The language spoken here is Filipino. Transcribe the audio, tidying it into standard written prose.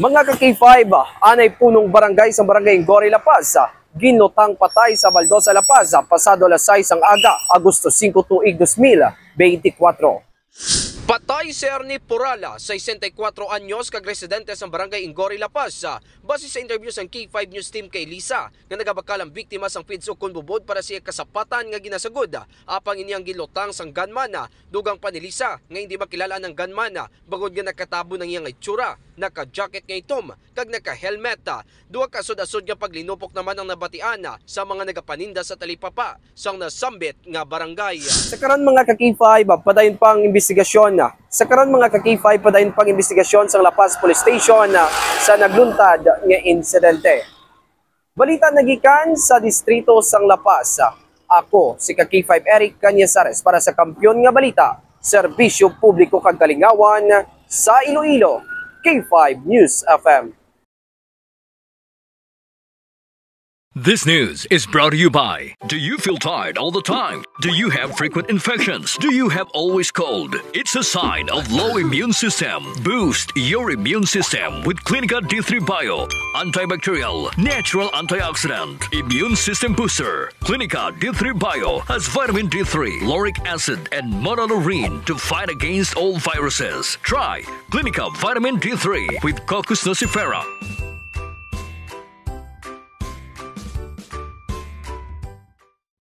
Mga ka-K5, anay punong barangay sa barangay Gori La Paz, ginlotang patay sa Baldosa La Paz, pasado alas 6 ang aga, Agosto 5 tuig 2024. Patay si Ernie Porala, 64 anyos, kag residente sa barangay Ingori La Paz. Base sa interview sa K5 News Team kay Lisa, nga nagabakal ang biktima sang pidso kun bubod para siya kasapatan nga ginasagod. Apang iniyang gilotang sang gunman, dugang pa ni Lisa nga hindi makilala ng gunman, bagod nga nakatabo ng iyang itsura, naka-jacket nga itom, kag naka-helmet. Duwa kasod-asod nga paglinupok naman ang nabatian sa mga nagapaninda sa talipapa sang nasambit nga barangay. Sa karon mga ka-K5, padayon pang investigasyon. Sa karon mga ka-K5, padayon pang investigasyon sa La Paz Police Station sa nagluntad nga insidente. Balita nagikan sa distrito sang La Paz. Ako si ka-K5 Eric Canyasares para sa Kampiyon nga Balita, Serbisyo Publiko kag Kalingawan sa Iloilo, K5 News FM. This news is brought to you by, do you feel tired all the time? Do you have frequent infections? Do you have always cold? It's a sign of low immune system. Boost your immune system with Clinica D3 Bio, antibacterial, natural antioxidant, immune system booster. Clinica D3 Bio has vitamin D3, lauric acid, and monolurine to fight against all viruses. Try Clinica Vitamin D3 with Coccus nocifera.